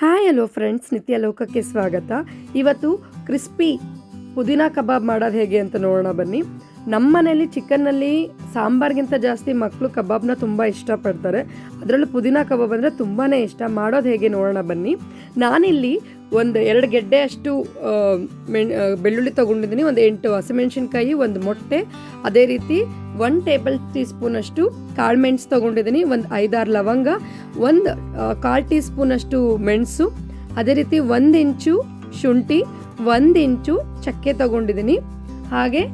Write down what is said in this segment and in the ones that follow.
Hi hello friends, ನಿತ್ಯ ಲೋಕಕ್ಕೆ ಸ್ವಾಗತ. ಇವತ್ತು ಕ್ರಿಸ್ಪಿ ಪುದೀನ ಕಬಾಬ್ ಮಾಡೋದು ಹೇಗೆ ಅಂತ ನೋಡೋಣ ಬನ್ನಿ. ನಮ್ಮ ಮನೇಲಿ ಚಿಕನ್ನಲ್ಲಿ ಸಾಂಬಾರ್ಗಿಂತ ಜಾಸ್ತಿ ಮಕ್ಕಳು ಕಬಾಬ್ನ ತುಂಬ ಇಷ್ಟಪಡ್ತಾರೆ. ಅದರಲ್ಲೂ ಪುದೀನ ಕಬಾಬ್ ಅಂದರೆ ತುಂಬಾ ಇಷ್ಟ. ಮಾಡೋದು ಹೇಗೆ ನೋಡೋಣ ಬನ್ನಿ. ನಾನಿಲ್ಲಿ ಒಂದು 2 ಗೆಡ್ಡೆ ಅಷ್ಟು ಬೆಳ್ಳುಳ್ಳಿ ತೊಗೊಂಡಿದ್ದೀನಿ, ಒಂದು 8 ಹಸಿಮೆಣ್ಸಿನ್ಕಾಯಿ, ಒಂದು ಮೊಟ್ಟೆ, ಅದೇ ರೀತಿ 1 ಟೇಬಲ್ ಟೀ ಸ್ಪೂನಷ್ಟು ಕಾಳುಮೆಣಸು ತೊಗೊಂಡಿದ್ದೀನಿ, ಒಂದು 5-6 ಲವಂಗ, ಒಂದು 1/4 ಟೀ ಸ್ಪೂನಷ್ಟು ಮೆಣಸು, ಅದೇ ರೀತಿ 1 ಇಂಚು ಶುಂಠಿ, 1 ಇಂಚು ಚಕ್ಕೆ ತೊಗೊಂಡಿದ್ದೀನಿ, ಹಾಗೆ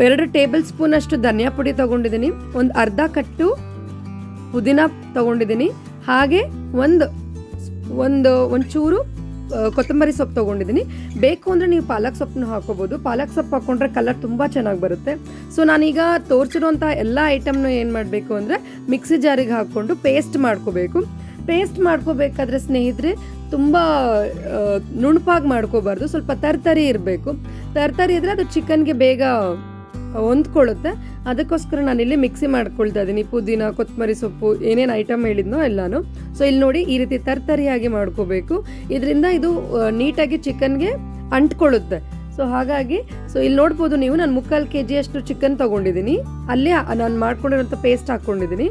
2 ಟೇಬಲ್ ಸ್ಪೂನಷ್ಟು ಧನಿಯಾ ಪುಡಿ ತೊಗೊಂಡಿದ್ದೀನಿ, ಒಂದು ಅರ್ಧ ಕಟ್ಟು ಪುದೀನ ತೊಗೊಂಡಿದ್ದೀನಿ, ಹಾಗೆ ಒಂಚೂರು ಕೊತ್ತಂಬರಿ ಸೊಪ್ಪು ತೊಗೊಂಡಿದ್ದೀನಿ. ಬೇಕು ಅಂದರೆ ನೀವು ಪಾಲಕ್ ಸೊಪ್ಪನ್ನು ಹಾಕೋಬೋದು. ಪಾಲಕ್ ಸೊಪ್ಪು ಹಾಕ್ಕೊಂಡ್ರೆ ಕಲರ್ ತುಂಬ ಚೆನ್ನಾಗಿ ಬರುತ್ತೆ. ಸೊ ನಾನೀಗ ತೋರಿಸಿರುವಂಥ ಎಲ್ಲ ಐಟಮ್ನ ಏನು ಮಾಡಬೇಕು ಅಂದರೆ ಮಿಕ್ಸಿ ಜಾರಿಗೆ ಹಾಕ್ಕೊಂಡು ಪೇಸ್ಟ್ ಮಾಡ್ಕೋಬೇಕು. ಪೇಸ್ಟ್ ಮಾಡ್ಕೋಬೇಕಾದ್ರೆ ಸ್ನೇಹಿತರೆ ತುಂಬ ನುಣುಪಾಗಿ ಮಾಡ್ಕೋಬಾರ್ದು, ಸ್ವಲ್ಪ ತರ್ತರಿ ಇರಬೇಕು. ತರ್ತರಿ ಇದ್ದರೆ ಅದು ಚಿಕನ್ಗೆ ಬೇಗ ಹೊಂದ್ಕೊಳ್ಳುತ್ತೆ. ಅದಕ್ಕೋಸ್ಕರ ನಾನಿಲ್ಲಿ ಮಿಕ್ಸಿ ಮಾಡ್ಕೊಳ್ತಾ ಇದ್ದೀನಿ. ಪುದೀನ, ಕೊತ್ತಂಬರಿ ಸೊಪ್ಪು, ಏನೇನು ಐಟಮ್ ಹೇಳಿದ್ನೋ ಎಲ್ಲಾನು. ಸೊ ಇಲ್ಲಿ ನೋಡಿ, ಈ ರೀತಿ ತರ್ತರಿಯಾಗಿ ಮಾಡ್ಕೋಬೇಕು. ಇದರಿಂದ ಇದು ನೀಟಾಗಿ ಚಿಕನ್ಗೆ ಅಂಟ್ಕೊಳ್ಳುತ್ತೆ. ಸೊ ಹಾಗಾಗಿ ಇಲ್ಲಿ ನೋಡ್ಬೋದು ನೀವು, ನಾನು 3/4 kg ಅಷ್ಟು ಚಿಕನ್ ತೊಗೊಂಡಿದ್ದೀನಿ. ಅಲ್ಲೇ ನಾನು ಮಾಡ್ಕೊಂಡಿರೋಂಥ ಪೇಸ್ಟ್ ಹಾಕ್ಕೊಂಡಿದ್ದೀನಿ.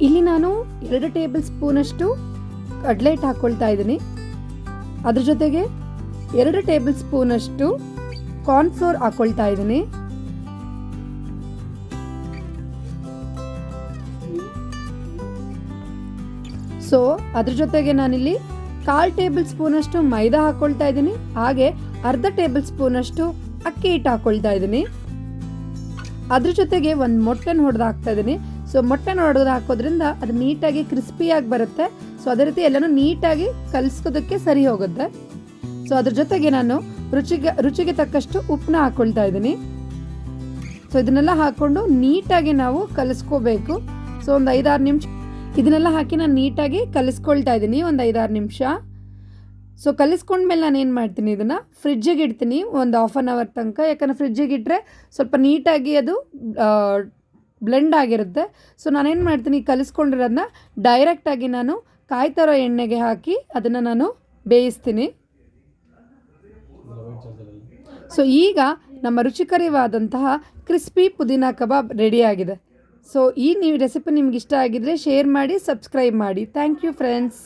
ಇಲ್ಲಿ ನಾನು 2 ಟೇಬಲ್ ಸ್ಪೂನಷ್ಟು ಕಡಲೆ ಹಿಟ್ಟು ಹಾಕ್ಕೊಳ್ತಾ ಇದ್ದೀನಿ. ಅದ್ರ ಜೊತೆಗೆ 2 ಟೇಬಲ್ ಸ್ಪೂನಷ್ಟು ಕಾರ್ನ್ಫ್ಲೋರ್ ಹಾಕ್ಕೊಳ್ತಾ ಇದ್ದೀನಿ. ಸೊ ಅದ್ರ ಜೊತೆಗೆ ನಾನಿಲ್ಲಿ 1/4 ಟೇಬಲ್ ಸ್ಪೂನಷ್ಟು ಮೈದಾ ಹಾಕ್ಕೊಳ್ತಾ ಇದ್ದೀನಿ, ಹಾಗೆ ಅರ್ಧ ಟೇಬಲ್ ಸ್ಪೂನಷ್ಟು ಅಕ್ಕಿ ಹಿಟ್ಟು ಹಾಕ್ಕೊಳ್ತಾ ಇದ್ದೀನಿ. ಅದ್ರ ಜೊತೆಗೆ ಒಂದು ಮೊಟ್ಟೆನ ಹೊಡೆದು ಹಾಕ್ತಾ ಇದ್ದೀನಿ. ಸೊ ಮೊಟ್ಟೆನ ಹೊಡೆದು ಹಾಕೋದ್ರಿಂದ ಅದು ನೀಟಾಗಿ ಕ್ರಿಸ್ಪಿಯಾಗಿ ಬರುತ್ತೆ. ಸೊ ಅದೇ ರೀತಿ ಎಲ್ಲನೂ ನೀಟಾಗಿ ಕಲಿಸೋದಕ್ಕೆ ಸರಿ ಹೋಗುತ್ತೆ. ಸೊ ಅದ್ರ ಜೊತೆಗೆ ನಾನು ರುಚಿಗೆ ತಕ್ಕಷ್ಟು ಉಪ್ಪನ್ನ ಹಾಕ್ಕೊಳ್ತಾ ಇದ್ದೀನಿ. ಸೊ ಇದನ್ನೆಲ್ಲ ಹಾಕ್ಕೊಂಡು ನೀಟಾಗಿ ನಾವು ಕಲಿಸ್ಕೋಬೇಕು. ಸೊ ಒಂದು 5-6 ನಿಮಿಷ ಇದನ್ನೆಲ್ಲ ಹಾಕಿ ನಾನು ನೀಟಾಗಿ ಕಲಿಸ್ಕೊಳ್ತಾ ಇದ್ದೀನಿ, ಒಂದು 5-6 ನಿಮಿಷ. ಸೊ ಕಲಿಸ್ಕೊಂಡ್ಮೇಲೆ ನಾನು ಏನು ಮಾಡ್ತೀನಿ, ಇದನ್ನು ಫ್ರಿಜ್ಜಿಗೆ ಇಡ್ತೀನಿ ಒಂದು 1/2 ಅವರ್ ತನಕ. ಯಾಕಂದರೆ ಫ್ರಿಜ್ಜಿಗೆ ಇಟ್ಟರೆ ಸ್ವಲ್ಪ ನೀಟಾಗಿ ಅದು ಬ್ಲೆಂಡ್ ಆಗಿರುತ್ತೆ. ಸೊ ನಾನೇನು ಮಾಡ್ತೀನಿ, ಕಲಿಸ್ಕೊಂಡಿರೋದನ್ನ ಡೈರೆಕ್ಟಾಗಿ ನಾನು ಕಾಯ್ತಿರೋ ಎಣ್ಣೆಗೆ ಹಾಕಿ ಅದನ್ನು ನಾನು ಬೇಯಿಸ್ತೀನಿ. ಸೊ ಈಗ ನಮ್ಮ ರುಚಿಕರವಾದಂತಹ ಕ್ರಿಸ್ಪಿ ಪುದೀನ ಕಬಾಬ್ ರೆಡಿಯಾಗಿದೆ. ಸೊ ಈ ರೆಸಿಪಿ ನಿಮ್ಗೆ ಇಷ್ಟ ಆಗಿದ್ರೆ ಶೇರ್ ಮಾಡಿ, ಸಬ್ಸ್ಕ್ರೈಬ್ ಮಾಡಿ. Thank you friends.